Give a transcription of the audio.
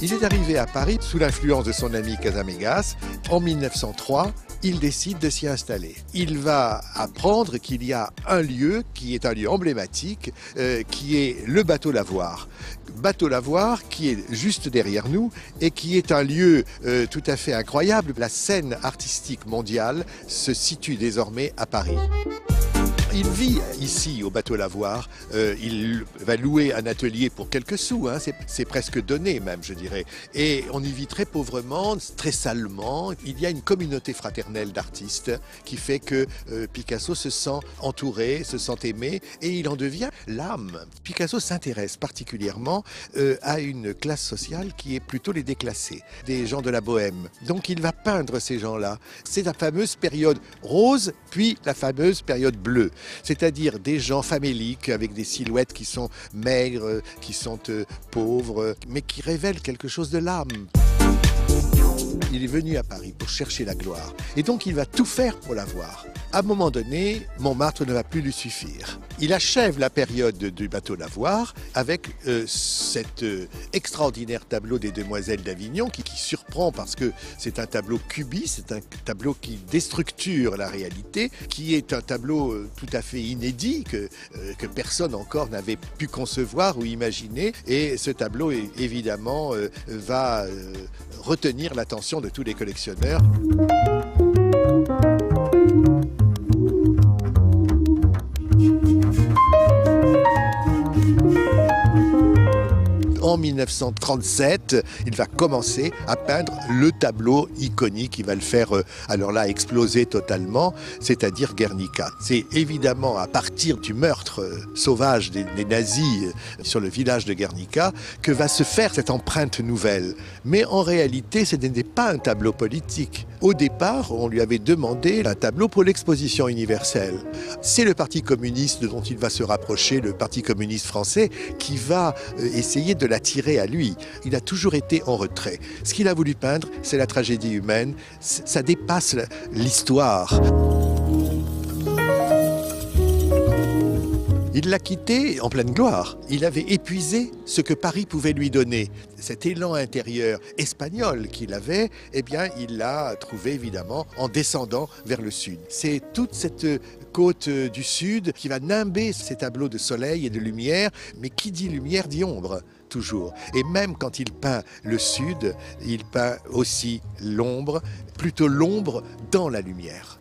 Il est arrivé à Paris sous l'influence de son ami Casamégas. En 1903, il décide de s'y installer. Il va apprendre qu'il y a un lieu qui est un lieu emblématique, qui est le bateau Lavoir. Bateau Lavoir qui est juste derrière nous et qui est un lieu tout à fait incroyable. La scène artistique mondiale se situe désormais à Paris. Il vit ici au bateau Lavoir, il va louer un atelier pour quelques sous, hein, c'est presque donné même je dirais. Et on y vit très pauvrement, très salement. Il y a une communauté fraternelle d'artistes qui fait que Picasso se sent entouré, se sent aimé et il en devient l'âme. Picasso s'intéresse particulièrement à une classe sociale qui est plutôt les déclassés, des gens de la bohème. Donc il va peindre ces gens-là. C'est la fameuse période rose puis la fameuse période bleue. C'est-à-dire des gens faméliques avec des silhouettes qui sont maigres, qui sont pauvres, mais qui révèlent quelque chose de l'âme. Il est venu à Paris pour chercher la gloire et donc il va tout faire pour l'avoir. À un moment donné, Montmartre ne va plus lui suffire. Il achève la période du bateau Lavoir avec cet extraordinaire tableau des Demoiselles d'Avignon qui surprend parce que c'est un tableau cubiste, c'est un tableau qui déstructure la réalité, qui est un tableau tout à fait inédit que personne encore n'avait pu concevoir ou imaginer. Et ce tableau, évidemment, va retenir l'attention de tous les collectionneurs. En 1937, il va commencer à peindre le tableau iconique qui va le faire, alors là, exploser totalement, c'est-à-dire Guernica. C'est évidemment à partir du meurtre sauvage des nazis sur le village de Guernica que va se faire cette empreinte nouvelle. Mais en réalité, ce n'était pas un tableau politique. Au départ, on lui avait demandé un tableau pour l'exposition universelle. C'est le Parti communiste dont il va se rapprocher, le Parti communiste français, qui va essayer de l'attirer à lui. Il a toujours été en retrait. Ce qu'il a voulu peindre, c'est la tragédie humaine. Ça dépasse l'histoire. Il l'a quitté en pleine gloire. Il avait épuisé ce que Paris pouvait lui donner. Cet élan intérieur espagnol qu'il avait, eh bien, il l'a trouvé évidemment en descendant vers le sud. C'est toute cette côte du sud qui va nimber ces tableaux de soleil et de lumière. Mais qui dit lumière dit ombre. Toujours. Et même quand il peint le sud, il peint aussi l'ombre, plutôt l'ombre dans la lumière.